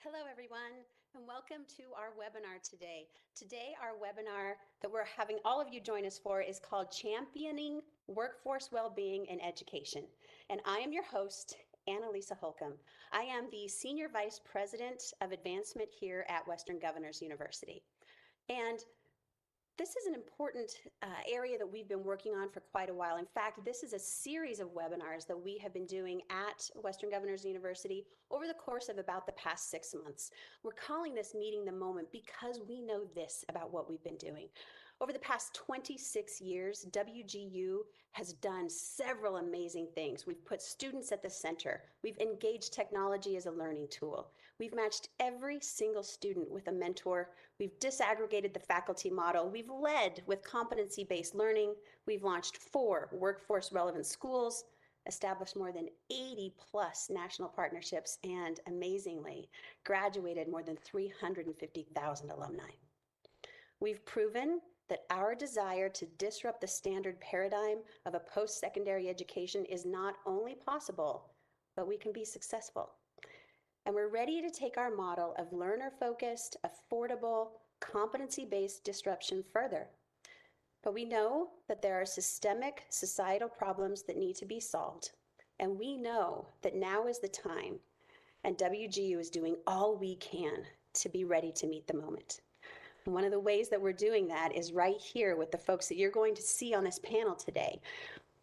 Hello, everyone, and welcome to our webinar today. Today, our webinar that we're having all of you join us for is called Championing Workforce Wellbeing in Education. And I am your host, Annalisa Holcomb. I am the Senior Vice President of Advancement here at Western Governors University. And this is an important area that we've been working on for quite a while. In fact, this is a series of webinars that we have been doing at Western Governors University over the course of about the past 6 months. We're calling this Meeting the Moment because we know this about what we've been doing. Over the past 26 years, WGU has done several amazing things. We've put students at the center. We've engaged technology as a learning tool. We've matched every single student with a mentor. We've disaggregated the faculty model. We've led with competency-based learning. We've launched 4 workforce relevant schools, established more than 80 plus national partnerships, and amazingly, graduated more than 350,000 alumni. We've proven that our desire to disrupt the standard paradigm of a post-secondary education is not only possible, but we can be successful. And we're ready to take our model of learner-focused, affordable, competency-based disruption further. But we know that there are systemic societal problems that need to be solved. And we know that now is the time, and WGU is doing all we can to be ready to meet the moment. And one of the ways that we're doing that is right here with the folks that you're going to see on this panel today.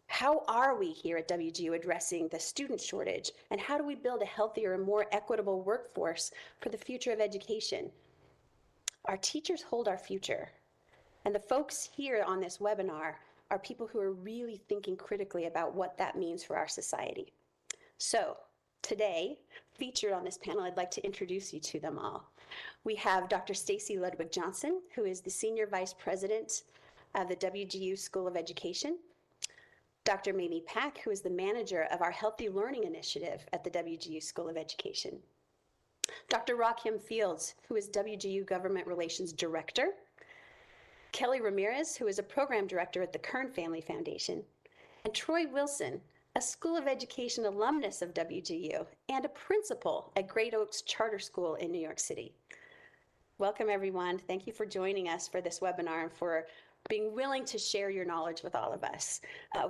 How are we here at WGU addressing the student shortage, and how do we build a healthier and more equitable workforce for the future of education? Our teachers hold our future, and the folks here on this webinar are people who are really thinking critically about what that means for our society. So today, featured on this panel, I'd like to introduce you to them all. We have Dr. Stacy Ludwig Johnson, who is the Senior Vice President of the WGU School of Education. Dr. Mamie Pack, who is the manager of our Healthy Learning Initiative at the WGU School of Education. Dr. Rakim Fields, who is WGU Government Relations Director. Kelly Ramirez, who is a program director at the Kern Family Foundation. And Troy Wilson, a School of Education alumnus of WGU and a principal at Great Oaks Charter School in New York City. Welcome, everyone. Thank you for joining us for this webinar and for being willing to share your knowledge with all of us.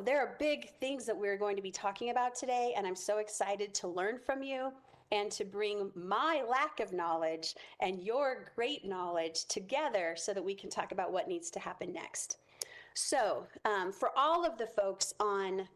There are big things that we're going to be talking about today, and I'm so excited to learn from you and to bring my lack of knowledge and your great knowledge together so that we can talk about what needs to happen next. So for all of the folks on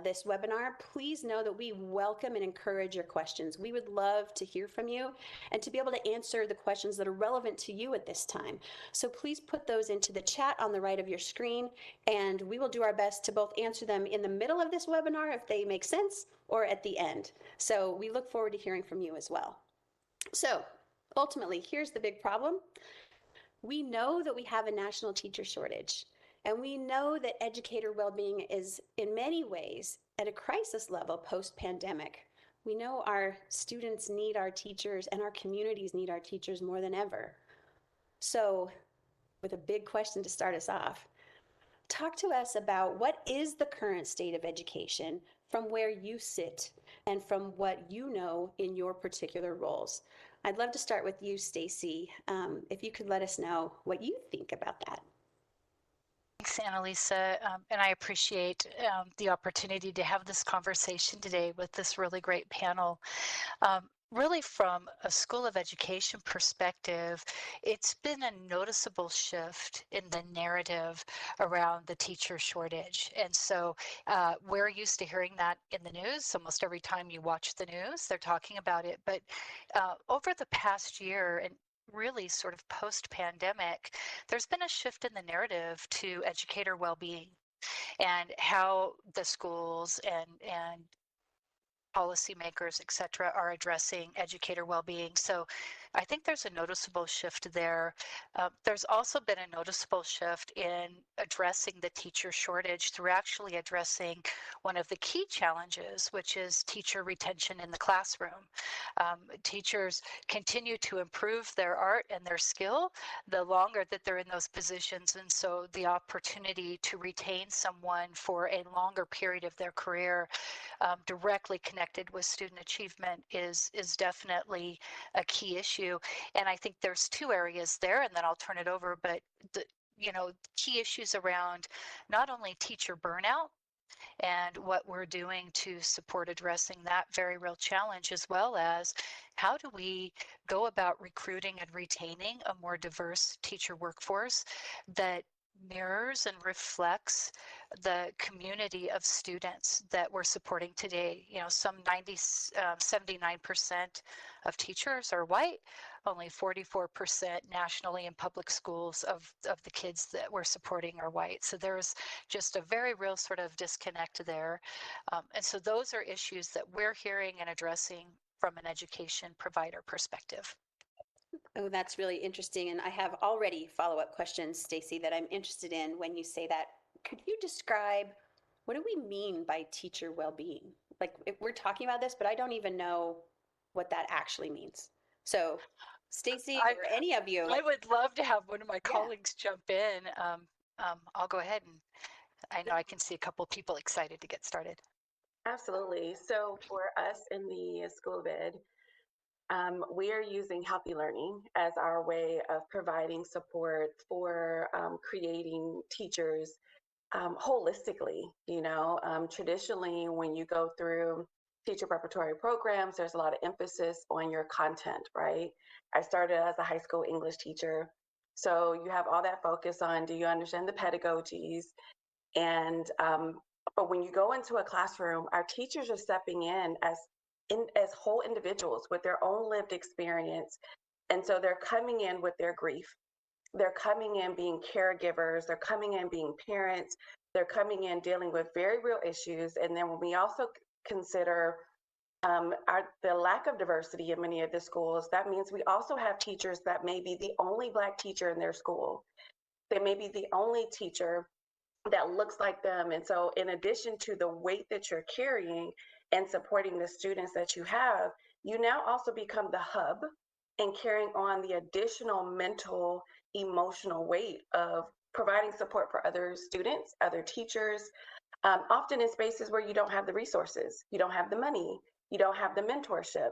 this webinar, please know that we welcome and encourage your questions. We would love to hear from you and to be able to answer the questions that are relevant to you at this time. So please put those into the chat on the right of your screen, and we will do our best to both answer them in the middle of this webinar if they make sense, or at the end. So we look forward to hearing from you as well. So ultimately, here's the big problem. We know that we have a national teacher shortage. And we know that educator well-being is in many ways at a crisis level post-pandemic. We know our students need our teachers and our communities need our teachers more than ever. So with a big question to start us off, talk to us about what is the current state of education from where you sit and from what you know in your particular roles. I'd love to start with you, Stacy, if you could let us know what you think about that. Thanks, Annalisa, and I appreciate the opportunity to have this conversation today with this really great panel. Really, from a School of Education perspective, it's been a noticeable shift in the narrative around the teacher shortage. And so we're used to hearing that in the news. Almost every time you watch the news, they're talking about it. But over the past year, and really sort of post-pandemic, there's been a shift in the narrative to educator well-being and how the schools and policymakers, et cetera, are addressing educator well-being. So I think there's a noticeable shift there. There's also been a noticeable shift in addressing the teacher shortage through actually addressing one of the key challenges, which is teacher retention in the classroom. Teachers continue to improve their art and their skill the longer that they're in those positions. And so the opportunity to retain someone for a longer period of their career directly connected with student achievement is definitely a key issue. And I think there's two areas there, and then I'll turn it over. But the key issues around not only teacher burnout and what we're doing to support addressing that very real challenge, as well as how do we go about recruiting and retaining a more diverse teacher workforce that mirrors and reflects the community of students that we're supporting today. Some 79% of teachers are white, only 44% nationally in public schools of the kids that we're supporting are white. So there's just a very real sort of disconnect there. And so those are issues that we're hearing and addressing from an education provider perspective. Oh, that's really interesting. And I have already follow-up questions, Stacy, that I'm interested in when you say that. Could you describe what do we mean by teacher well-being? Like if we're talking about this, but I don't even know what that actually means. So Stacy I, or any of you, I would love to have one of my yeah. colleagues jump in. I'll go ahead, and I know I can see a couple people excited to get started. Absolutely. So for us in the School of Ed, we are using healthy learning as our way of providing support for creating teachers holistically. Traditionally, when you go through teacher preparatory programs, there's a lot of emphasis on your content, right? I started as a high school English teacher. So you have all that focus on, do you understand the pedagogies? And but when you go into a classroom, our teachers are stepping in as whole individuals with their own lived experience. And so they're coming in with their grief. They're coming in being caregivers, they're coming in being parents, they're coming in dealing with very real issues. And then when we also consider the lack of diversity in many of the schools, that means we also have teachers that may be the only Black teacher in their school. They may be the only teacher that looks like them. And so, in addition to the weight that you're carrying and supporting the students that you have, you now also become the hub and carrying on the additional mental, emotional weight of providing support for other students, other teachers, often in spaces where you don't have the resources, you don't have the money, you don't have the mentorship.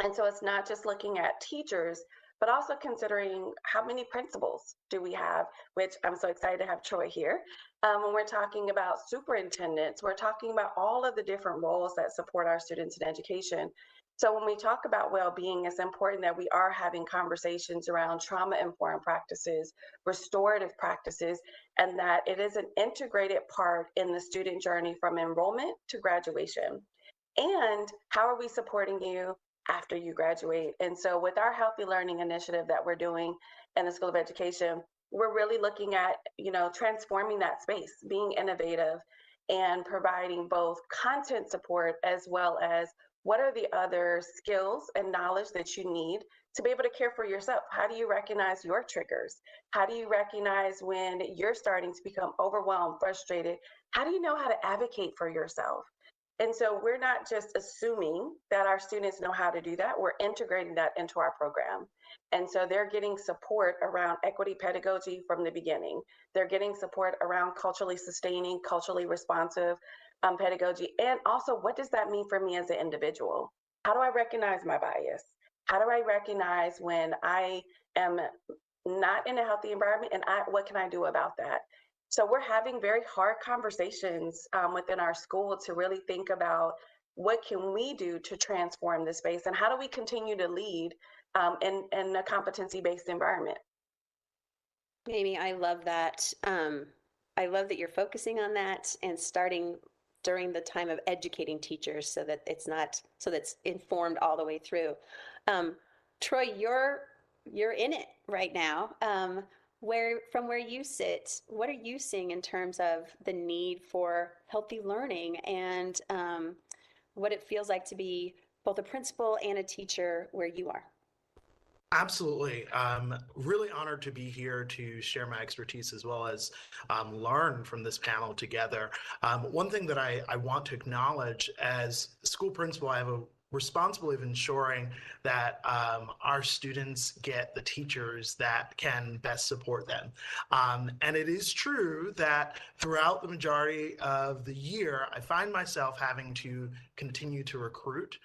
And so it's not just looking at teachers, but also considering how many principals do we have, which I'm so excited to have Troy here. When we're talking about superintendents, we're talking about all of the different roles that support our students in education. So when we talk about well-being, it's important that we are having conversations around trauma-informed practices, restorative practices, and that it is an integrated part in the student journey from enrollment to graduation. And how are we supporting you after you graduate? And so with our healthy learning initiative that we're doing in the School of Education, we're really looking at, transforming that space, being innovative and providing both content support as well as what are the other skills and knowledge that you need to be able to care for yourself. How do you recognize your triggers? How do you recognize when you're starting to become overwhelmed, frustrated? How do you know how to advocate for yourself? And so we're not just assuming that our students know how to do that, we're integrating that into our program. And so they're getting support around equity pedagogy from the beginning. They're getting support around culturally sustaining, culturally responsive pedagogy. And also, what does that mean for me as an individual? How do I recognize my bias? How do I recognize when I am not in a healthy environment, and what can I do about that? So we're having very hard conversations within our school to really think about what can we do to transform this space, and how do we continue to lead in a competency-based environment. Amy, I love that. I love that you're focusing on that and starting during the time of educating teachers so that it's not, so that's informed all the way through. Troy, you're in it right now. From where you sit, what are you seeing in terms of the need for healthy learning and what it feels like to be both a principal and a teacher where you are? Absolutely. Really honored to be here to share my expertise as well as learn from this panel together. One thing that I want to acknowledge as school principal, I have a responsibility of ensuring that our students get the teachers that can best support them. And it is true that throughout the majority of the year, I find myself having to continue to recruit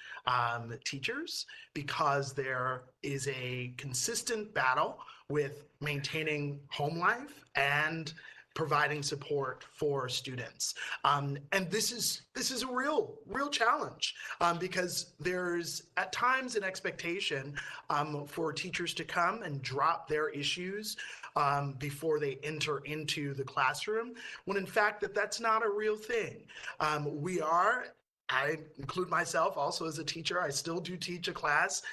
teachers because there is a consistent battle with maintaining home life and providing support for students. And this is a real challenge because there's at times an expectation for teachers to come and drop their issues before they enter into the classroom, when in fact that's not a real thing. I include myself also as a teacher. I still do teach a class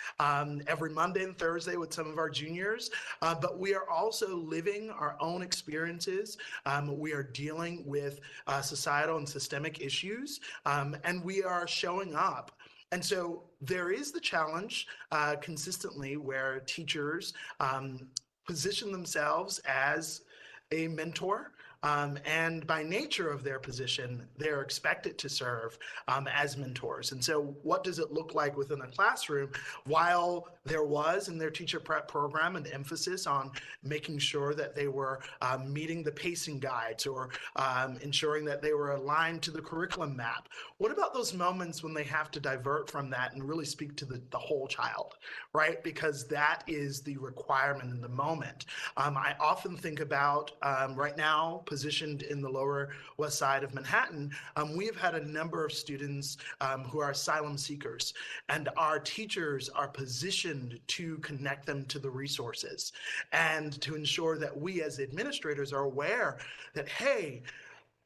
every Monday and Thursday with some of our juniors, but we are also living our own experiences. We are dealing with societal and systemic issues, and we are showing up. And so there is the challenge consistently where teachers position themselves as a mentor. And by nature of their position, they're expected to serve as mentors. And so what does it look like within a classroom? While there was in their teacher prep program an emphasis on making sure that they were meeting the pacing guides or ensuring that they were aligned to the curriculum map, what about those moments when they have to divert from that and really speak to the whole child, right? Because that is the requirement in the moment. I often think about right now, positioned in the Lower West Side of Manhattan, we have had a number of students who are asylum seekers, and our teachers are positioned to connect them to the resources and to ensure that we as administrators are aware that, hey,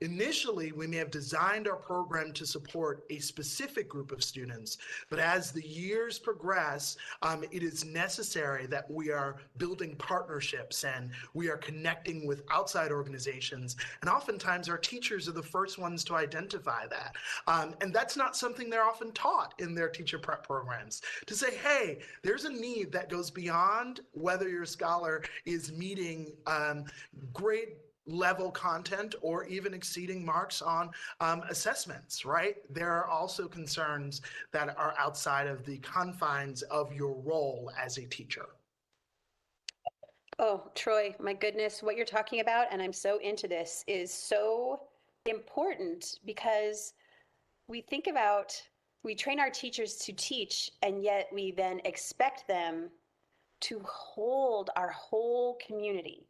initially, we may have designed our program to support a specific group of students, but as the years progress, it is necessary that we are building partnerships and we are connecting with outside organizations. And oftentimes, our teachers are the first ones to identify that. And that's not something they're often taught in their teacher prep programs, to say, hey, there's a need that goes beyond whether your scholar is meeting grade level content or even exceeding marks on assessments, right? There are also concerns that are outside of the confines of your role as a teacher. Oh, Troy, my goodness, what you're talking about, and I'm so into this, is so important because we think about, we train our teachers to teach, and yet we then expect them to hold our whole community.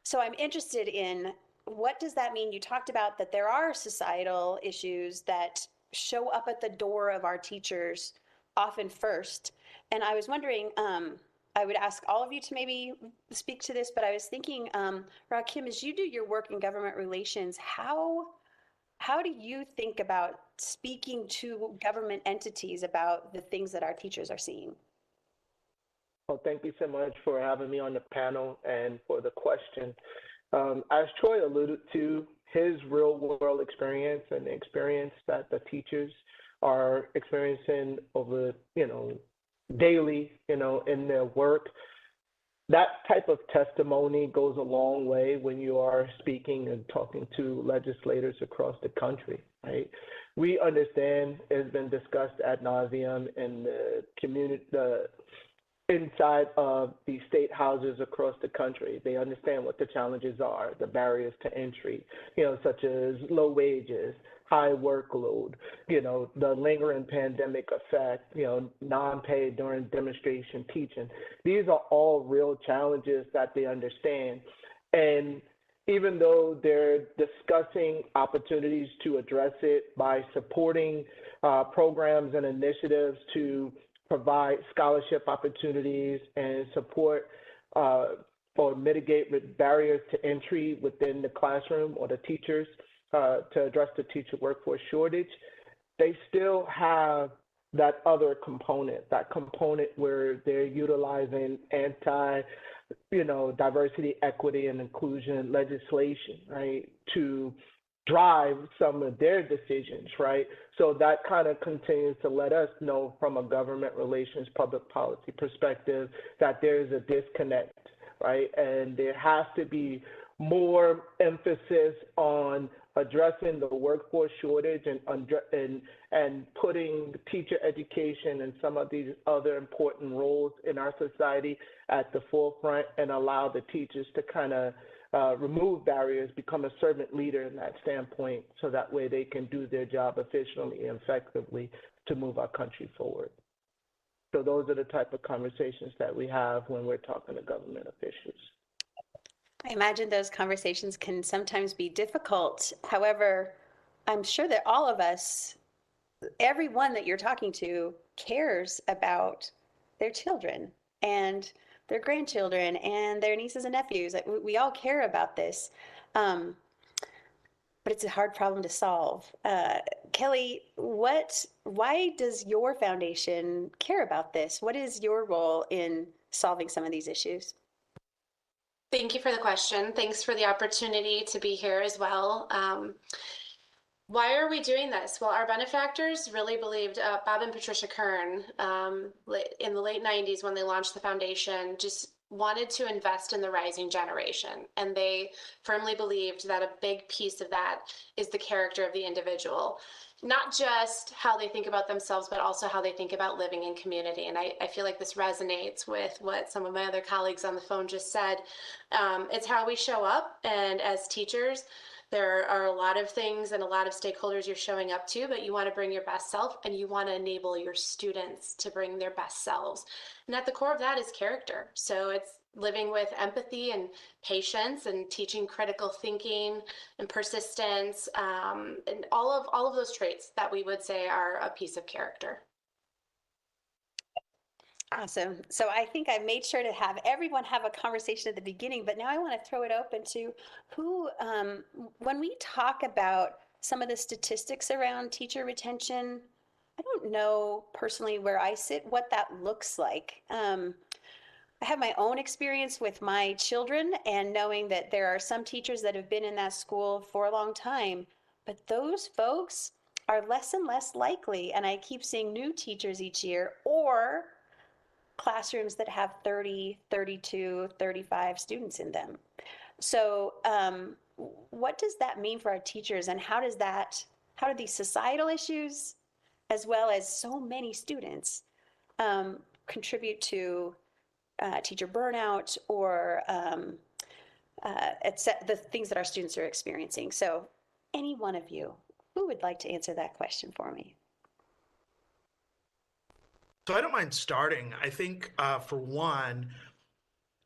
So I'm interested in, what does that mean? You talked about that there are societal issues that show up at the door of our teachers often first. And I was wondering, I would ask all of you to maybe speak to this, but I was thinking, Rakim, as you do your work in government relations, how do you think about speaking to government entities about the things that our teachers are seeing? Well, thank you so much for having me on the panel and for the question. As Troy alluded to, his real world experience and the experience that the teachers are experiencing over, daily, in their work, that type of testimony goes a long way when you are speaking and talking to legislators across the country, right? We understand, it's been discussed ad nauseum in the community, inside of the state houses across the country. They understand what the challenges are, the barriers to entry, such as low wages, high workload, the lingering pandemic effect, non-paid during demonstration teaching. These are all real challenges that they understand. And even though they're discussing opportunities to address it by supporting programs and initiatives to provide scholarship opportunities and support or mitigate barriers to entry within the classroom or the teachers to address the teacher workforce shortage, they still have that other component, that component where they're utilizing diversity, equity, and inclusion legislation, right, to drive some of their decisions, right? So that kind of continues to let us know from a government relations, public policy perspective that there is a disconnect, right? And there has to be more emphasis on addressing the workforce shortage and putting teacher education and some of these other important roles in our society at the forefront and allow the teachers to kind of remove barriers, become a servant leader in that standpoint, so that way they can do their job efficiently and effectively to move our country forward. So those are the type of conversations that we have when we're talking to government officials. I imagine those conversations can sometimes be difficult. However, I'm sure that all of us, everyone that you're talking to, cares about their children and their grandchildren and their nieces and nephews. We all care about this, but it's a hard problem to solve. Kelly, why does your foundation care about this? What is your role in solving some of these issues? Thank you for the question. Thanks for the opportunity to be here as well. Why are we doing this? Well, our benefactors really believed, Bob and Patricia Kern, in the late 90s when they launched the foundation, just wanted to invest in the rising generation. And they firmly believed that a big piece of that is the character of the individual. Not just how they think about themselves, but also how they think about living in community. And I feel like this resonates with what some of my other colleagues on the phone just said. It's how we show up. And as teachers, there are a lot of things and a lot of stakeholders you're showing up to, but you want to bring your best self and you want to enable your students to bring their best selves. And at the core of that is character. So it's living with empathy and patience and teaching critical thinking and persistence, and all of those traits that we would say are a piece of character. Awesome. So I think I made sure to have everyone have a conversation at the beginning, but now I want to throw it open to who, when we talk about some of the statistics around teacher retention, I don't know personally where I sit, what that looks like. I have my own experience with my children and knowing that there are some teachers that have been in that school for a long time, but those folks are less and less likely. And I keep seeing new teachers each year or classrooms that have 30, 32, 35 students in them. So what does that mean for our teachers, and how do these societal issues, as well as so many students, contribute to teacher burnout or the things that our students are experiencing? So any one of you, who would like to answer that question for me? So I don't mind starting. I think for one,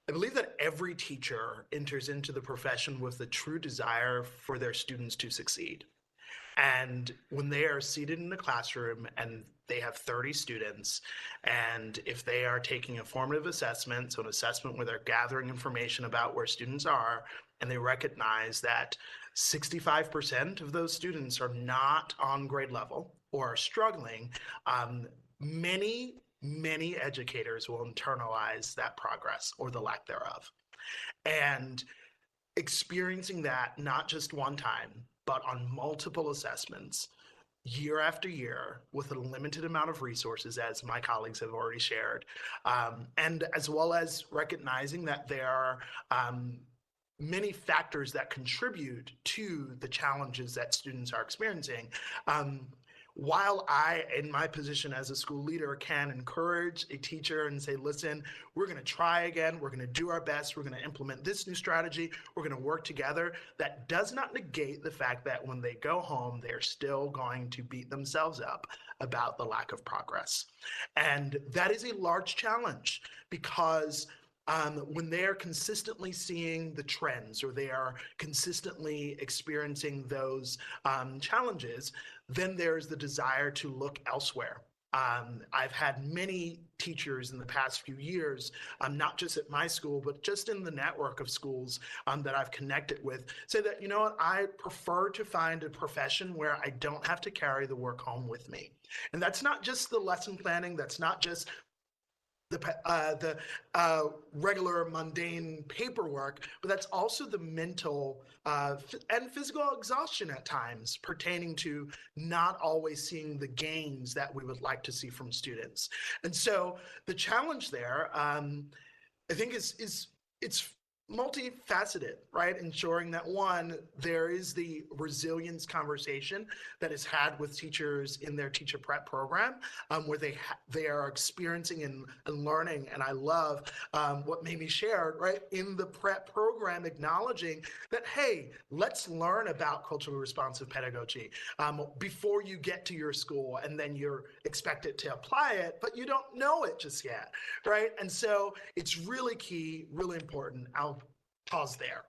I believe that every teacher enters into the profession with the true desire for their students to succeed. And when they are seated in the classroom and they have 30 students, and if they are taking a formative assessment, so an assessment where they're gathering information about where students are, and they recognize that 65% of those students are not on grade level or are struggling, many educators will internalize that progress or the lack thereof. And experiencing that not just one time, but on multiple assessments, year after year, with a limited amount of resources, as my colleagues have already shared, and as well as recognizing that there are many factors that contribute to the challenges that students are experiencing. While I, in my position as a school leader, can encourage a teacher and say, listen, we're going to try again, we're going to do our best, we're going to implement this new strategy, we're going to work together, that does not negate the fact that when they go home, they're still going to beat themselves up about the lack of progress. And that is a large challenge, because when they are consistently seeing the trends or they are consistently experiencing those challenges, then there's the desire to look elsewhere. I've had many teachers in the past few years, not just at my school, but just in the network of schools that I've connected with, say that, you know what, I prefer to find a profession where I don't have to carry the work home with me. And that's not just the lesson planning, that's not just the regular mundane paperwork, but that's also the mental and physical exhaustion at times pertaining to not always seeing the gains that we would like to see from students. And so the challenge there, I think, is it's multifaceted, right? Ensuring that one, there is the resilience conversation that is had with teachers in their teacher prep program, where they are experiencing and learning. And I love what Mamie shared, right? In the prep program, acknowledging that, hey, let's learn about culturally responsive pedagogy before you get to your school, and then you're expected to apply it, but you don't know it just yet, right? And so it's really key, really important. I'll pause there.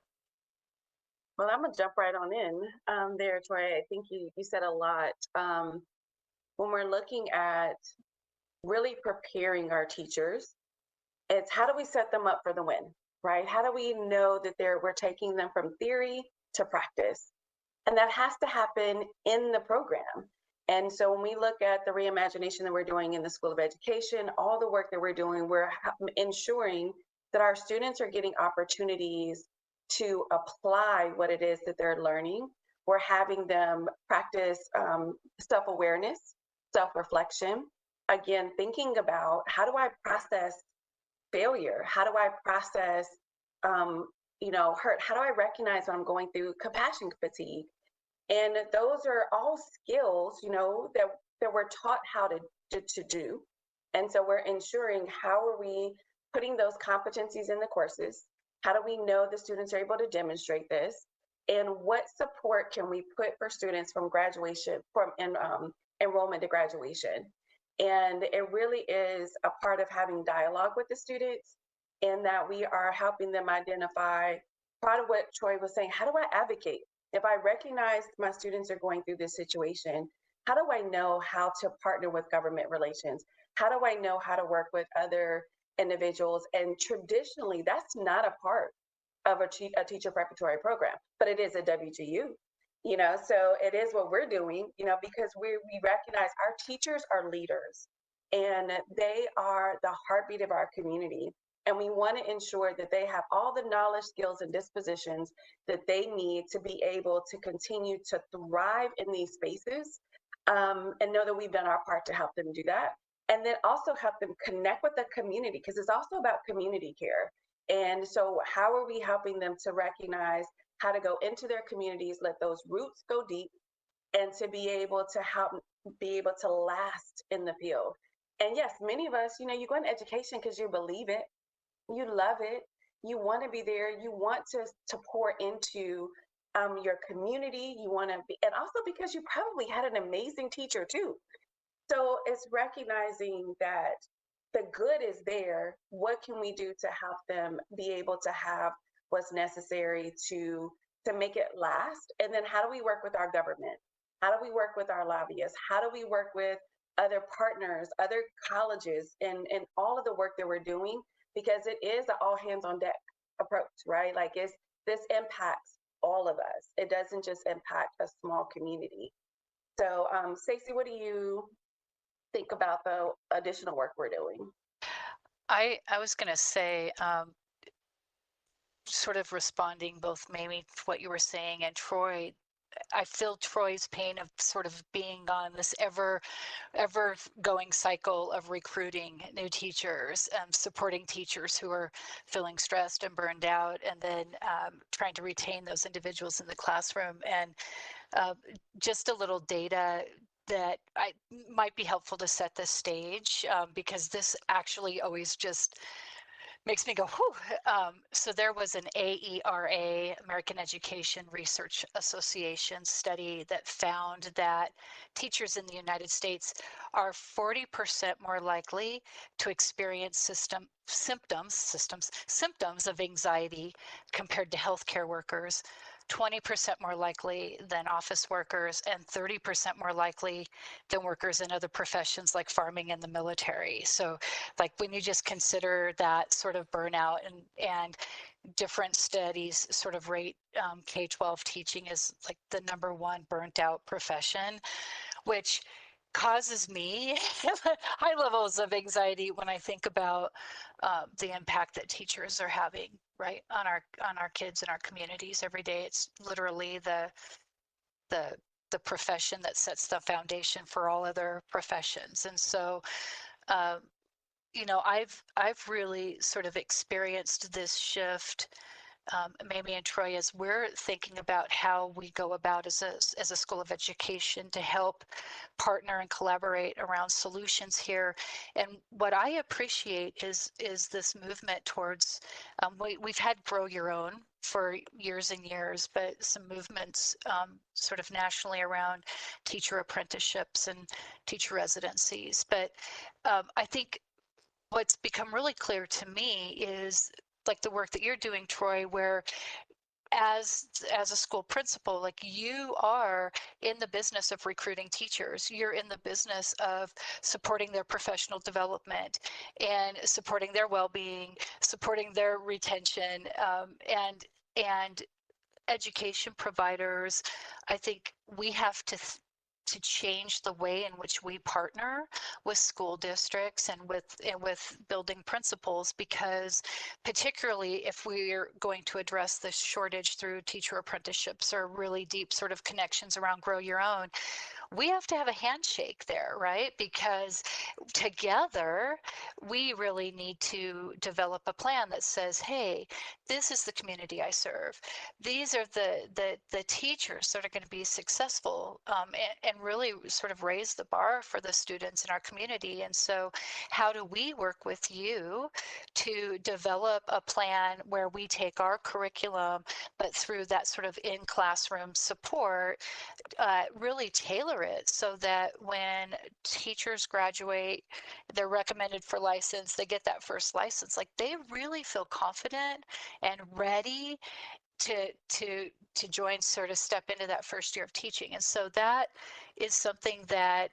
Well, I'm gonna jump right on in there, Troy. I think you said a lot. When we're looking at really preparing our teachers, it's how do we set them up for the win, right? How do we know that we're taking them from theory to practice? And that has to happen in the program. And so when we look at the reimagination that we're doing in the School of Education, all the work that we're doing, we're ensuring that our students are getting opportunities to apply what it is that they're learning. We're having them practice self-awareness, self-reflection. Again, thinking about how do I process failure? How do I process hurt? How do I recognize when I'm going through compassion fatigue? And those are all skills, that we're taught how to do. And so we're ensuring, how are we putting those competencies in the courses? How do we know the students are able to demonstrate this? And what support can we put for students from graduation, from enrollment to graduation? And it really is a part of having dialogue with the students, in that we are helping them identify part of what Troy was saying. How do I advocate? If I recognize my students are going through this situation, how do I know how to partner with government relations? How do I know how to work with other individuals? And traditionally, that's not a part of a teacher preparatory program, but it is a WGU. So it is what we're doing, because we recognize our teachers are leaders, and they are the heartbeat of our community. And we want to ensure that they have all the knowledge, skills, and dispositions that they need to be able to continue to thrive in these spaces, and know that we've done our part to help them do that. And then also help them connect with the community, because it's also about community care. And so how are we helping them to recognize how to go into their communities, let those roots go deep, and to be able to help be able to last in the field. And yes, many of us, you go into education because you believe it, you love it, you want to be there, you want to pour into your community, you want to be, and also because you probably had an amazing teacher too. So it's recognizing that the good is there. What can we do to help them be able to have what's necessary to make it last? And then how do we work with our government? How do we work with our lobbyists? How do we work with other partners, other colleges, and all of the work that we're doing? Because it is an all hands on deck approach, right? Like this impacts all of us. It doesn't just impact a small community. So, Stacey, what do you think about the additional work we're doing? I was going to say, sort of responding both Mamie to what you were saying and Troy, I feel Troy's pain of sort of being on this ever going cycle of recruiting new teachers, supporting teachers who are feeling stressed and burned out, and then trying to retain those individuals in the classroom. And just a little data that might be helpful to set the stage, because this actually always just makes me go, whew. So there was an AERA, American Education Research Association study that found that teachers in the United States are 40% more likely to experience symptoms of anxiety compared to healthcare workers, 20% more likely than office workers, and 30% more likely than workers in other professions like farming and the military. So like when you just consider that sort of burnout, and different studies sort of rate K-12 teaching as like the #1 burnt out profession, which causes me high levels of anxiety when I think about the impact that teachers are having, right, on our kids and our communities every day. It's literally the the profession that sets the foundation for all other professions. And so, um, I've really sort of experienced this shift, Mamie and Troy, as we're thinking about how we go about as a school of education to help partner and collaborate around solutions here. And what I appreciate is this movement towards, we've had Grow Your Own for years and years, but some movements sort of nationally around teacher apprenticeships and teacher residencies. But I think what's become really clear to me is like the work that you're doing, Troy, where as a school principal, like you are in the business of recruiting teachers. You're in the business of supporting their professional development and supporting their well-being, supporting their retention, and education providers. I think we have to change the way in which we partner with school districts and with building principals, because particularly if we're going to address this shortage through teacher apprenticeships or really deep sort of connections around Grow Your Own, we have to have a handshake there, right? Because together, we really need to develop a plan that says, hey, this is the community I serve. These are the teachers that are going to be successful, and really sort of raise the bar for the students in our community. And so how do we work with you to develop a plan where we take our curriculum, but through that sort of in-classroom support, really tailor it so that when teachers graduate, they're recommended for license, they get that first license, like they really feel confident and ready to join, sort of step into that first year of teaching. And so that is something that,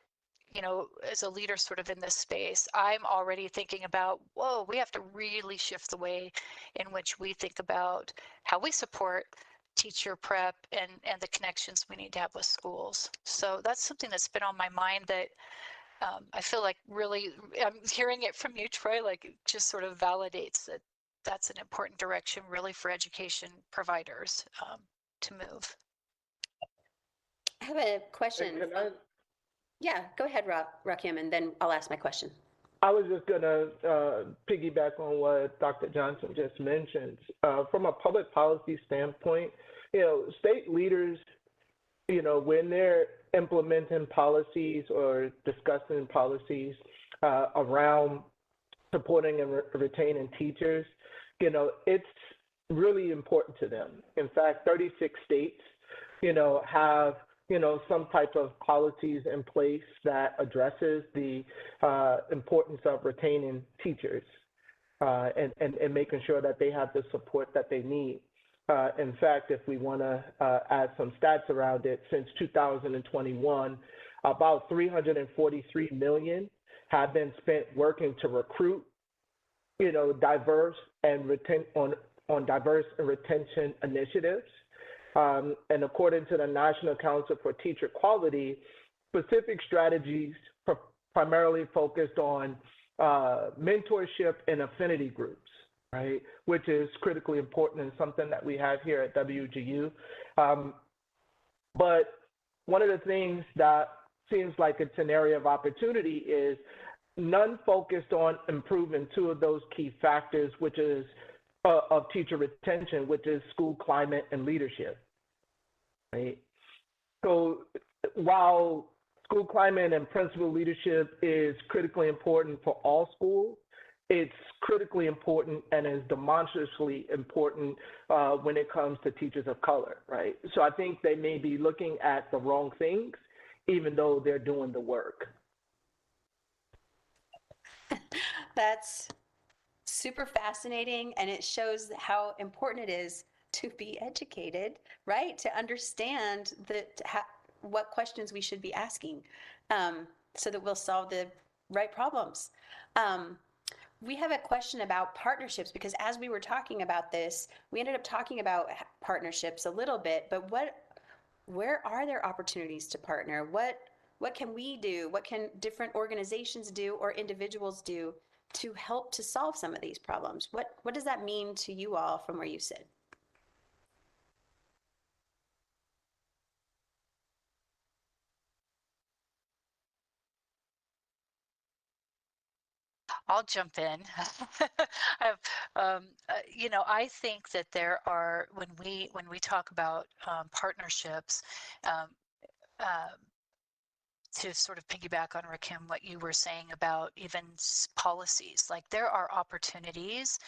as a leader sort of in this space, I'm already thinking about, whoa, we have to really shift the way in which we think about how we support teacher prep and the connections we need to have with schools. So that's something that's been on my mind that I feel like really, I'm hearing it from you, Troy, like it just sort of validates that that's an important direction really for education providers to move. I have a question. Can I? Yeah, go ahead, Rakim, and then I'll ask my question. I was just going to piggyback on what Dr. Johnson just mentioned. From a public policy standpoint, state leaders, when they're implementing policies or discussing policies around supporting and retaining teachers, it's really important to them. In fact, 36 states, have some type of policies in place that addresses the importance of retaining teachers and making sure that they have the support that they need. In fact, if we want to add some stats around it, since 2021, about $343 million have been spent working to recruit, diverse and on diverse and retention initiatives. And according to the National Council for Teacher Quality, specific strategies primarily focused on mentorship and affinity groups, right, which is critically important and something that we have here at WGU. But one of the things that seems like it's an area of opportunity is none focused on improving two of those key factors, which is of teacher retention, which is school climate and leadership, right? So while school climate and principal leadership is critically important for all schools, it's critically important and is demonstrably important when it comes to teachers of color, right? So I think they may be looking at the wrong things, even though they're doing the work. That's super fascinating, and it shows how important it is to be educated, right? To understand what questions we should be asking, so that we'll solve the right problems. We have a question about partnerships, because as we were talking about this, we ended up talking about partnerships a little bit, but where are there opportunities to partner? What can we do? What can different organizations do or individuals do to help to solve some of these problems? What does that mean to you all from where you sit? I'll jump in. I think that there are when we talk about partnerships, um, um, to sort of piggyback on Rakim, what you were saying about even policies, like there are opportunities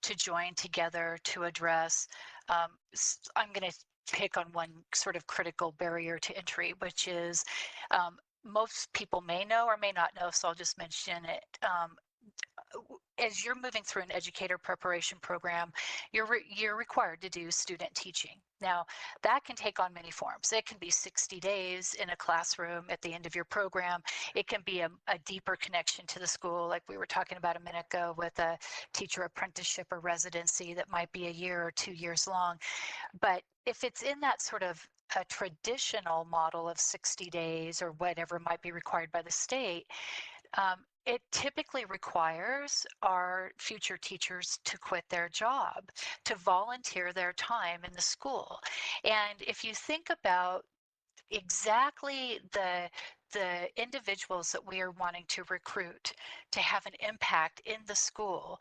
to join together to address. I'm going to pick on one sort of critical barrier to entry, which is most people may know or may not know, so I'll just mention it. As you're moving through an educator preparation program, you're required to do student teaching. Now, that can take on many forms. It can be 60 days in a classroom at the end of your program. It can be a deeper connection to the school, like we were talking about a minute ago with a teacher apprenticeship or residency that might be a year or 2 years long. But if it's in that sort of a traditional model of 60 days or whatever might be required by the state, it typically requires our future teachers to quit their job, to volunteer their time in the school. And if you think about exactly the individuals that we are wanting to recruit to have an impact in the school,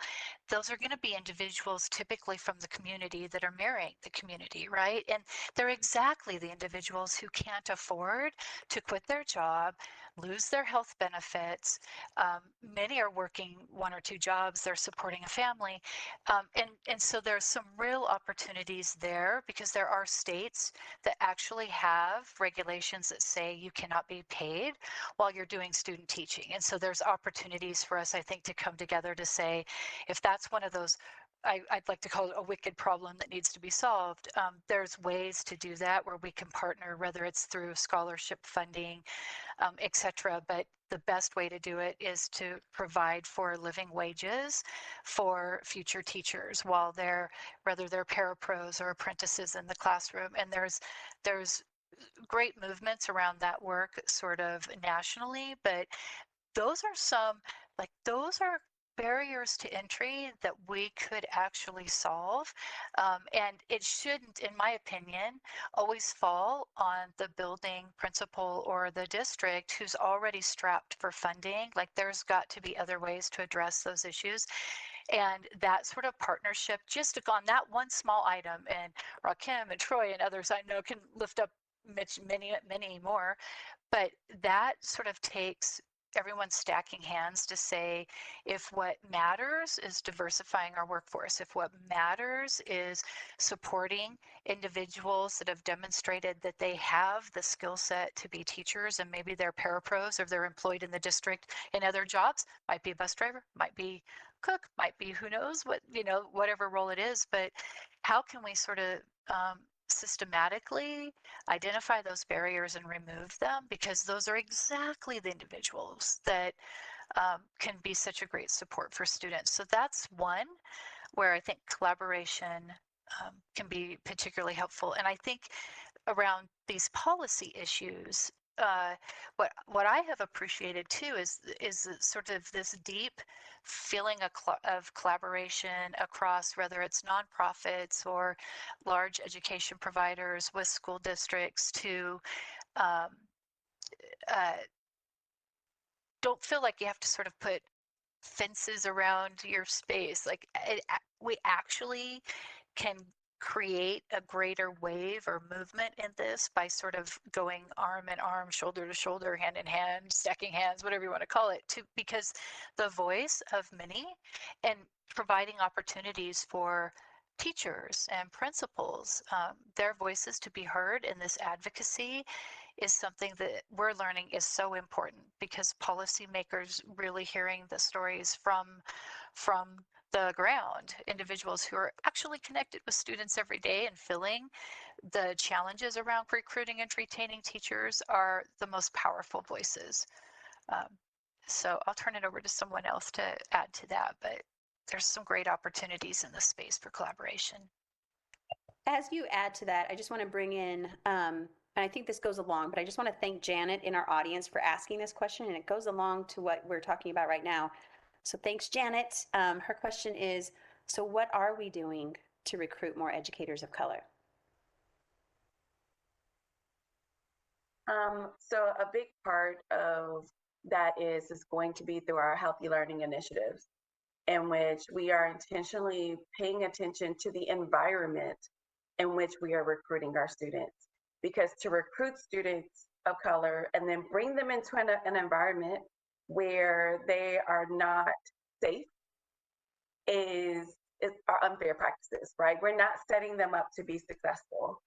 those are going to be individuals typically from the community that are marrying the community, right? And they're exactly the individuals who can't afford to quit their job, lose their health benefits. Many are working 1 or 2 jobs, they're supporting a family. And so there's some real opportunities there because there are states that actually have regulations that say you cannot be paid while you're doing student teaching. And so there's opportunities for us, I think, to come together to say, if that's one of those, I'd like to call it a wicked problem that needs to be solved. There's ways to do that where we can partner, whether it's through scholarship funding, et cetera. But the best way to do it is to provide for living wages for future teachers while whether they're parapros or apprentices in the classroom. And there's great movements around that work sort of nationally, but those are barriers to entry that we could actually solve. And it shouldn't, in my opinion, always fall on the building principal or the district who's already strapped for funding. Like there's got to be other ways to address those issues. And that sort of partnership, just on that one small item, and Rakim and Troy and others I know can lift up many, many more, but that sort of takes everyone stacking hands to say, if what matters is diversifying our workforce, if what matters is supporting individuals that have demonstrated that they have the skill set to be teachers, and maybe they're parapros or they're employed in the district in other jobs, might be a bus driver, might be cook, might be who knows what, whatever role it is, but how can we sort of systematically identify those barriers and remove them, because those are exactly the individuals that can be such a great support for students. So that's one where I think collaboration can be particularly helpful. And I think around these policy issues, what I have appreciated too is sort of this deep feeling of collaboration across whether it's nonprofits or large education providers with school districts to um, uh, don't feel like you have to sort of put fences around your space. Like we actually can create a greater wave or movement in this by sort of going arm in arm, shoulder to shoulder, hand in hand, stacking hands, whatever you want to call it, because the voice of many and providing opportunities for teachers and principals, their voices to be heard in this advocacy is something that we're learning is so important, because policymakers really hearing the stories from the ground, individuals who are actually connected with students every day and feeling the challenges around recruiting and retaining teachers are the most powerful voices. Um, so I'll turn it over to someone else to add to that, but there's some great opportunities in the space for collaboration. As you add to that, I just want to bring in and I think this goes along, but I just want to thank Janet in our audience for asking this question, and it goes along to what we're talking about right now. So thanks, Janet. Her question is, so what are we doing to recruit more educators of color? So a big part of that is going to be through our healthy learning initiatives, in which we are intentionally paying attention to the environment in which we are recruiting our students. Because to recruit students of color and then bring them into an environment where they are not safe are unfair practices, right? We're not setting them up to be successful.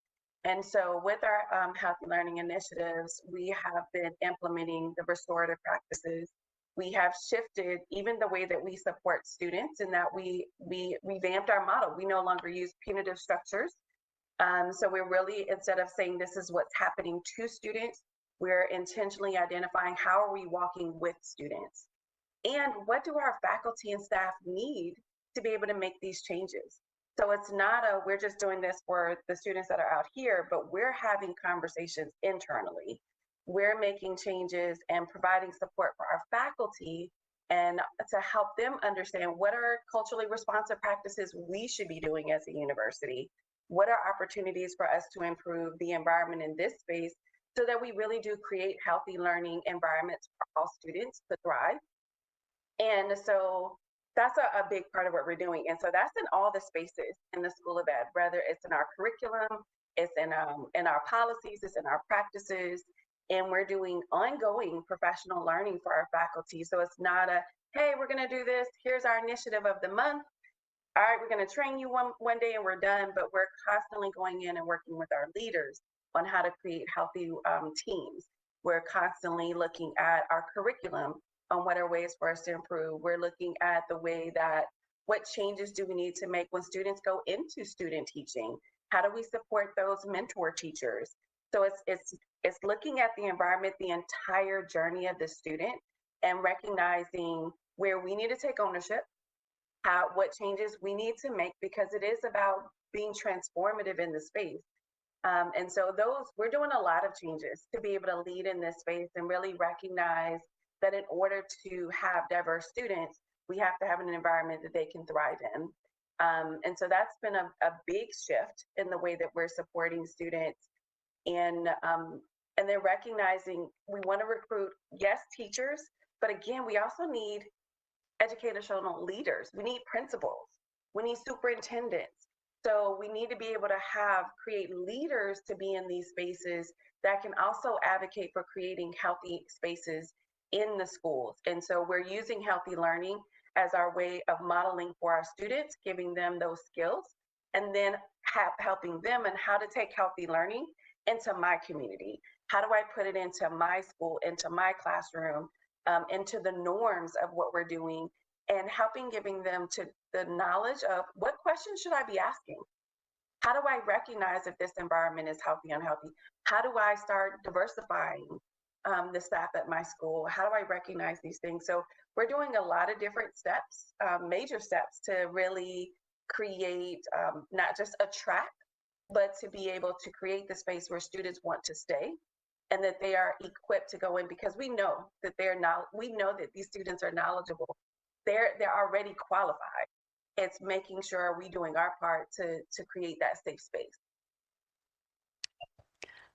And so with our healthy learning initiatives, we have been implementing the restorative practices. We have shifted even the way that we support students, in that we revamped our model. We no longer use punitive structures. So we're really, instead of saying this is what's happening to students, we're intentionally identifying how are we walking with students, and what do our faculty and staff need to be able to make these changes. So it's not we're just doing this for the students that are out here, but we're having conversations internally. We're making changes and providing support for our faculty, and to help them understand what are culturally responsive practices we should be doing as a university. What are opportunities for us to improve the environment in this space, so that we really do create healthy learning environments for all students to thrive. And so that's a big part of what we're doing. And so that's in all the spaces in the School of Ed, whether it's in our curriculum, it's in our policies, it's in our practices, and we're doing ongoing professional learning for our faculty. So it's not hey, we're going to do this, here's our initiative of the month. All right, we're going to train you one day and we're done, but we're constantly going in and working with our leaders on how to create healthy teams. We're constantly looking at our curriculum on what are ways for us to improve. We're looking at the way that, what changes do we need to make when students go into student teaching? How do we support those mentor teachers? So it's looking at the environment, the entire journey of the student, and recognizing where we need to take ownership, what changes we need to make, because it is about being transformative in the space. And so we're doing a lot of changes to be able to lead in this space and really recognize that in order to have diverse students, we have to have an environment that they can thrive in. And so that's been a big shift in the way that we're supporting students. And they're recognizing we want to recruit, yes, teachers, but again, we also need educational leaders. We need principals. We need superintendents. So we need to be able to create leaders to be in these spaces that can also advocate for creating healthy spaces in the schools. And so we're using healthy learning as our way of modeling for our students, giving them those skills, and then helping them and how to take healthy learning into my community. How do I put it into my school, into my classroom, into the norms of what we're doing, and giving them to the knowledge of what questions should I be asking? How do I recognize if this environment is healthy, unhealthy? How do I start diversifying the staff at my school? How do I recognize these things? So we're doing a lot of different steps, major steps, to really create, not just attract, but to be able to create the space where students want to stay, and that they are equipped to go in, because we know that these students are knowledgeable. They're already qualified. It's making sure we doing our part to create that safe space.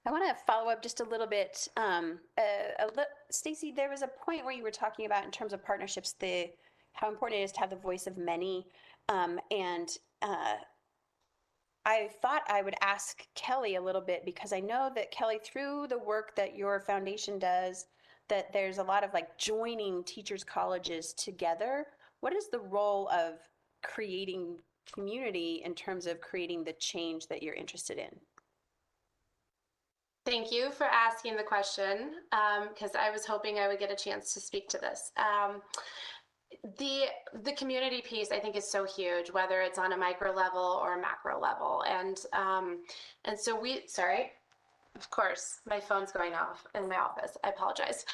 I want to follow up just a little bit. Stacey, there was a point where you were talking about, in terms of partnerships, how important it is to have the voice of many. I thought I would ask Kelly a little bit, because I know that, Kelly, through the work that your foundation does, that there's a lot of joining teachers' colleges together. What is the role of creating community in terms of creating the change that you're interested in? Thank you for asking the question, because I was hoping I would get a chance to speak to this. The community piece, I think, is so huge, whether it's on a micro level or a macro level. And so sorry, of course, my phone's going off in my office. I apologize.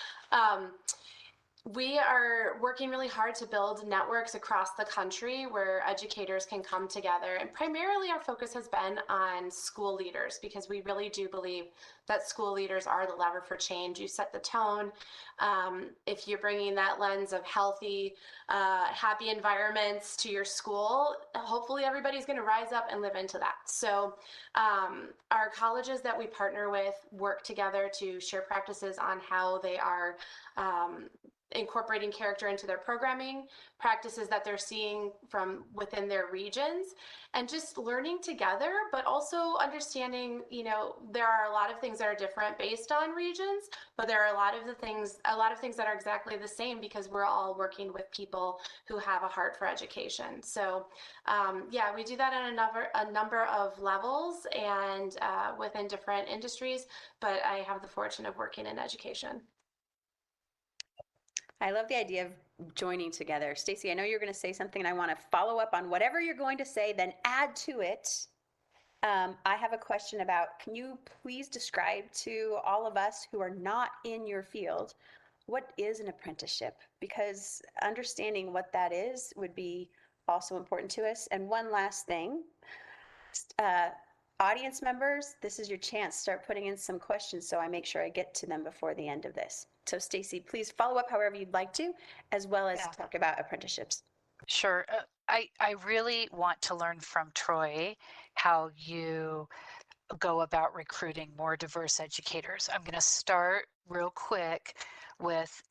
We are working really hard to build networks across the country where educators can come together. And primarily our focus has been on school leaders because we really do believe that school leaders are the lever for change. You set the tone. If you're bringing that lens of healthy, happy environments to your school, hopefully everybody's going to rise up and live into that. So our colleges that we partner with work together to share practices on how they are incorporating character into their programming, practices that they're seeing from within their regions, and just learning together, but also understanding, there are a lot of things that are different based on regions, but there are a lot of things that are exactly the same because we're all working with people who have a heart for education. So yeah, we do that on a number of levels and within different industries, but I have the fortune of working in education. I love the idea of joining together. Stacy, I know you're going to say something and I want to follow up on whatever you're going to say, then add to it. I have a question about, can you please describe to all of us who are not in your field, what is an apprenticeship? Because understanding what that is would be also important to us. And one last thing, audience members, this is your chance. Start putting in some questions so I make sure I get to them before the end of this. So Stacy, please follow up however you'd like to, as well as talk about apprenticeships. Sure. I really want to learn from Troy how you go about recruiting more diverse educators. I'm going to start real quick with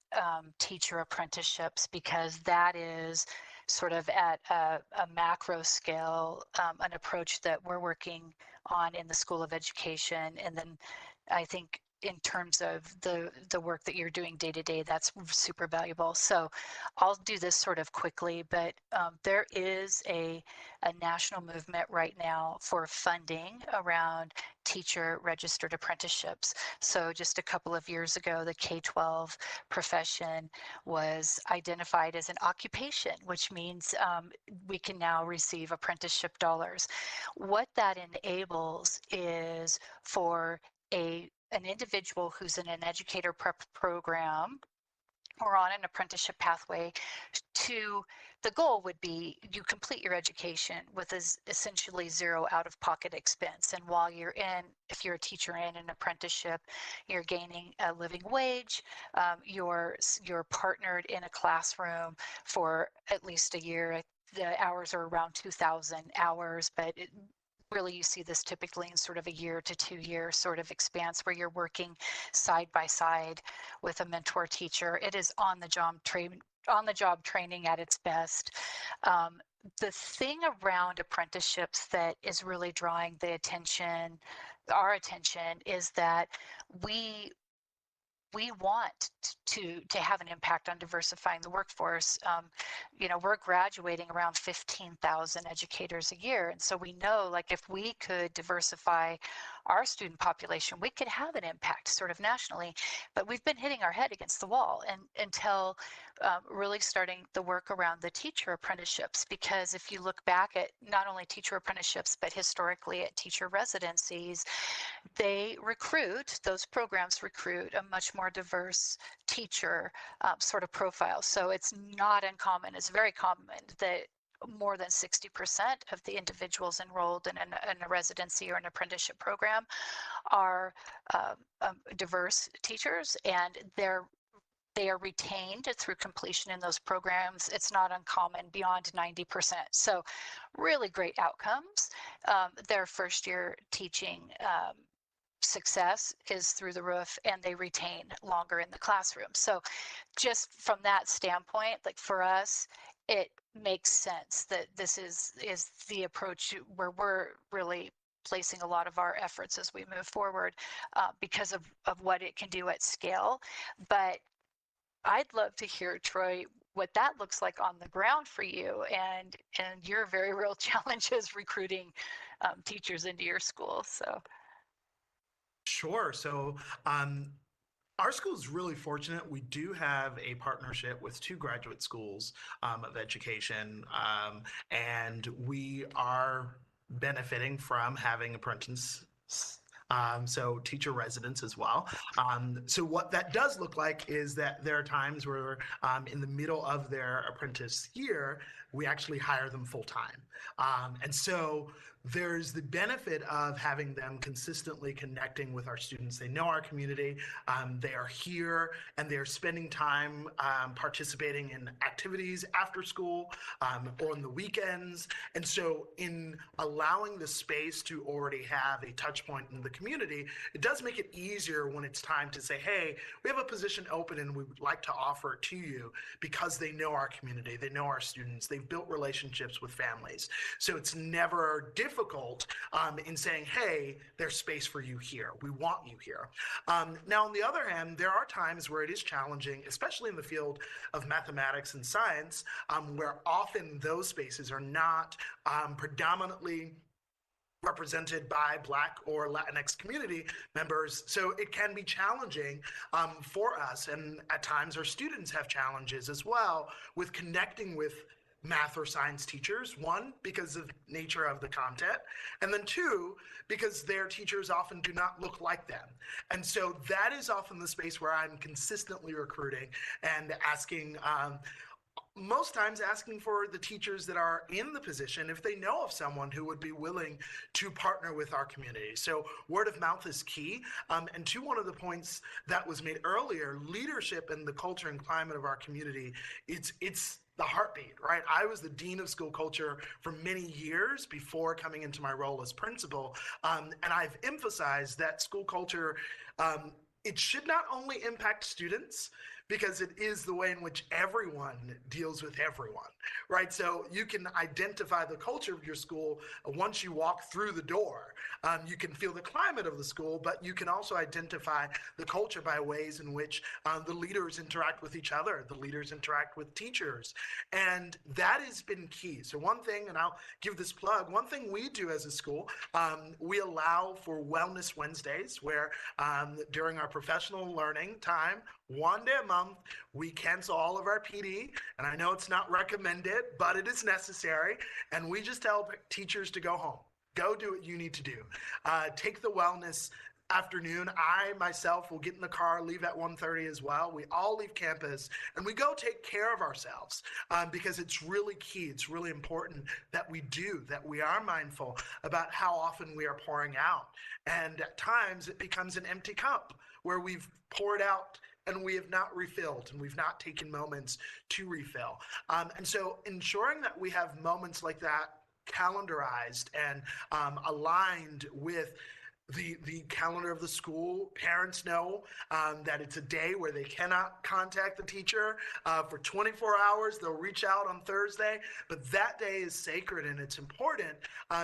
teacher apprenticeships because that is sort of at a macro scale, an approach that we're working on in the School of Education. And then I think in terms of the work that you're doing day to day, that's super valuable. So I'll do this sort of quickly, but there is a national movement right now for funding around teacher registered apprenticeships. So just a couple of years ago, the K-12 profession was identified as an occupation, which means we can now receive apprenticeship dollars. What that enables is for an individual who's in an educator prep program or on an apprenticeship pathway the goal would be you complete your education with essentially zero out-of-pocket expense. And while you're if you're a teacher in an apprenticeship, you're gaining a living wage, you're partnered in a classroom for at least a year. The hours are around 2,000 hours, but really you see this typically in sort of a year to 2 year sort of expanse where you're working side by side with a mentor teacher. It is on the job training at its best. The thing around apprenticeships that is really drawing our attention, is that we want to have an impact on diversifying the workforce. We're graduating around 15,000 educators a year. And so we know, like, if we could diversify our student population, we could have an impact sort of nationally. But we've been hitting our head against the wall until really starting the work around the teacher apprenticeships. Because if you look back at not only teacher apprenticeships, but historically at teacher residencies, those programs recruit a much more diverse teacher sort of profile. So it's not uncommon, it's very common that more than 60% of the individuals enrolled in a residency or an apprenticeship program are diverse teachers, and they are retained through completion in those programs. It's not uncommon, beyond 90%. So really great outcomes. Their first year teaching success is through the roof, and they retain longer in the classroom. So just from that standpoint, like, for us, it makes sense that this is the approach where we're really placing a lot of our efforts as we move forward, because of what it can do at scale. But I'd love to hear, Troy, what that looks like on the ground for you and your very real challenges recruiting teachers into your school. So Sure. So, our school is really fortunate. We do have a partnership with 2 graduate schools of education, and we are benefiting from having apprentices so teacher residents as well. So what that does look like is that there are times where in the middle of their apprentice year, we actually hire them full time. And so there's the benefit of having them consistently connecting with our students. They know our community, they are here, and they're spending time participating in activities after school or on the weekends. And so in allowing the space to already have a touch point in the community, it does make it easier when it's time to say, hey, we have a position open and we would like to offer it to you, because they know our community, they know our students, they've built relationships with families. So it's never difficult in saying, hey, there's space for you here. We want you here. Now, on the other hand, there are times where it is challenging, especially in the field of mathematics and science, where often those spaces are not predominantly represented by Black or Latinx community members. So it can be challenging for us. And at times our students have challenges as well with connecting with math or science teachers, one, because of nature of the content, and then two, because their teachers often do not look like them. And so that is often the space where I'm consistently recruiting and asking, most times asking for the teachers that are in the position if they know of someone who would be willing to partner with our community. So word of mouth is key. And to one of the points that was made earlier, leadership and the culture and climate of our community, it's the heartbeat, right? I was the dean of school culture for many years before coming into my role as principal. And I've emphasized that school culture, it should not only impact students, because it is the way in which everyone deals with everyone, right? So you can identify the culture of your school once you walk through the door. You can feel the climate of the school, but you can also identify the culture by ways in which the leaders interact with each other, the leaders interact with teachers. And that has been key. So one thing, and I'll give this plug, one thing we do as a school, we allow for Wellness Wednesdays, where during our professional learning time, one day a month, we cancel all of our PD. And I know it's not recommended, but it is necessary. And we just tell teachers to go home. Go do what you need to do. Take the wellness afternoon. I myself will get in the car, leave at 1:30 as well. We all leave campus and we go take care of ourselves because it's really key. It's really important that we do, that we are mindful about how often we are pouring out. And at times it becomes an empty cup where we've poured out and we have not refilled, and we've not taken moments to refill. And so ensuring that we have moments like that calendarized and aligned with the calendar of the school. Parents know that it's a day where they cannot contact the teacher for 24 hours. They'll reach out on Thursday, but that day is sacred, and it's important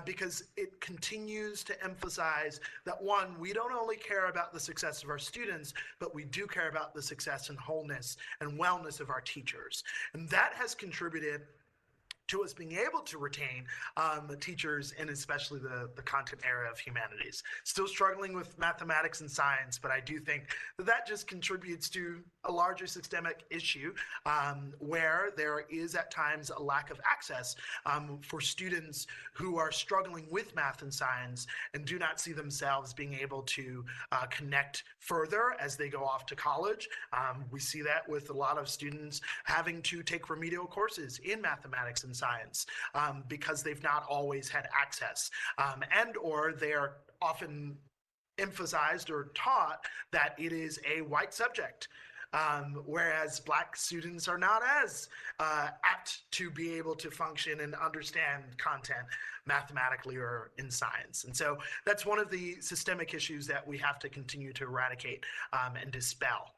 because it continues to emphasize that, one, we don't only care about the success of our students, but we do care about the success and wholeness and wellness of our teachers. And that has contributed to us being able to retain teachers in especially the content area of humanities. Still struggling with mathematics and science, but I do think that just contributes to a larger systemic issue where there is at times a lack of access for students who are struggling with math and science and do not see themselves being able to connect further as they go off to college. We see that with a lot of students having to take remedial courses in mathematics and science because they've not always had access and or they're often emphasized or taught that it is a white subject. Whereas Black students are not as apt to be able to function and understand content mathematically or in science. And so that's one of the systemic issues that we have to continue to eradicate and dispel.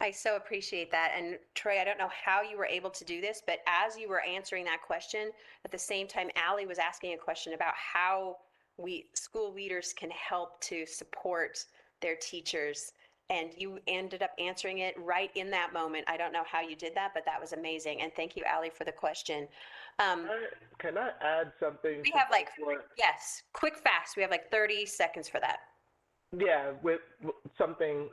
I so appreciate that. And Troy, I don't know how you were able to do this, but as you were answering that question, at the same time, Allie was asking a question about how we school leaders can help to support their teachers. And you ended up answering it right in that moment. I don't know how you did that, but that was amazing. And thank you, Allie, for the question. Can I add something? We have yes, quick, fast. We have like 30 seconds for that. Yeah, with something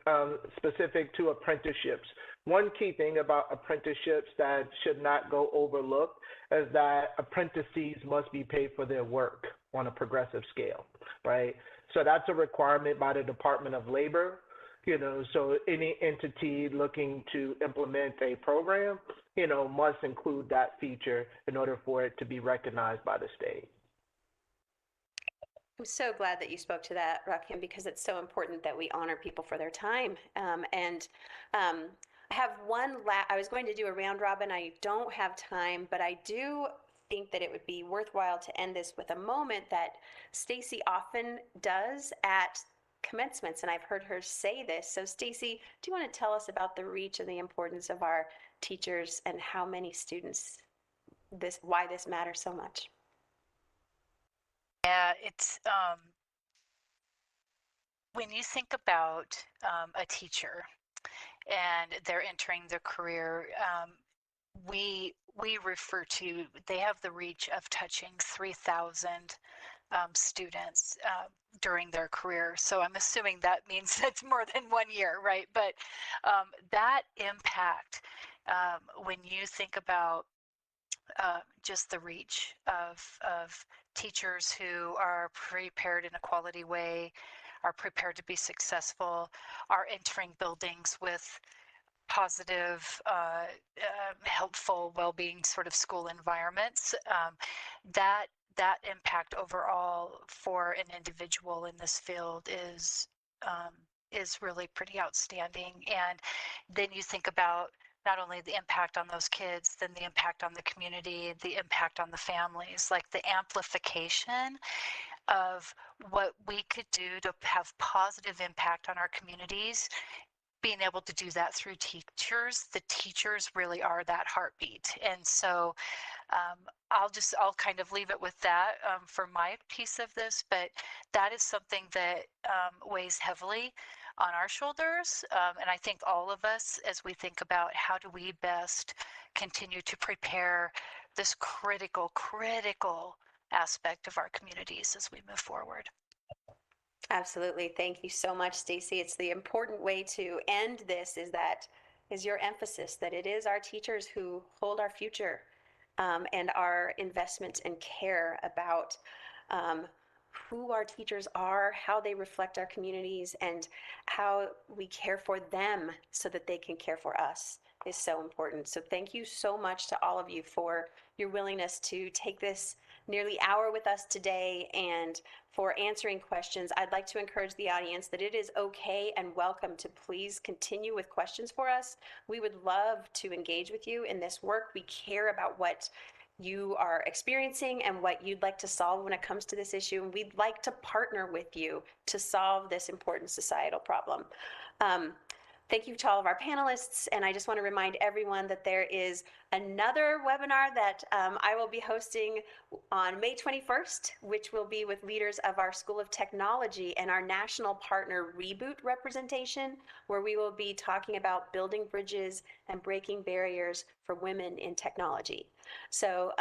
specific to apprenticeships. One key thing about apprenticeships that should not go overlooked is that apprentices must be paid for their work on a progressive scale, right? So that's a requirement by the Department of Labor. So any entity looking to implement a program, must include that feature in order for it to be recognized by the state. I'm so glad that you spoke to that, Rakim, because it's so important that we honor people for their time. I have I was going to do a round robin. I don't have time, but I do think that it would be worthwhile to end this with a moment that Stacy often does at commencements, and I've heard her say this. So Stacy, do you want to tell us about the reach and the importance of our teachers and how many students why this matters so much? Yeah, it's when you think about a teacher and they're entering their career, we refer to they have the reach of touching 3,000 students during their career. So I'm assuming that means that's more than 1 year, right? But that impact, when you think about just the reach of teachers who are prepared in a quality way, are prepared to be successful, are entering buildings with positive, helpful, well-being sort of school environments. That impact overall for an individual in this field is really pretty outstanding. And then you think about not only the impact on those kids, then the impact on the community, the impact on the families, like the amplification of what we could do to have positive impact on our communities. Being able to do that through teachers, the teachers really are that heartbeat. And so I'll kind of leave it with that for my piece of this, but that is something that weighs heavily on our shoulders. And I think all of us, as we think about how do we best continue to prepare this critical aspect of our communities as we move forward. Absolutely. Thank you so much, Stacy. It's the important way to end this is your emphasis that it is our teachers who hold our future, and our investment and care about who our teachers are, how they reflect our communities, and how we care for them so that they can care for us is so important. So thank you so much to all of you for your willingness to take this nearly hour with us today and for answering questions. I'd like to encourage the audience that it is okay and welcome to please continue with questions for us. We would love to engage with you in this work. We care about what you are experiencing and what you'd like to solve when it comes to this issue. And we'd like to partner with you to solve this important societal problem. Thank you to all of our panelists, and I just want to remind everyone that there is another webinar that I will be hosting on May 21st, which will be with leaders of our School of Technology and our national partner Reboot representation, where we will be talking about building bridges and breaking barriers for women in technology. So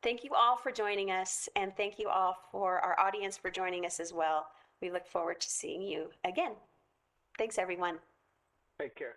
thank you all for joining us, and thank you all for our audience for joining us as well. We look forward to seeing you again. Thanks, everyone. Take care.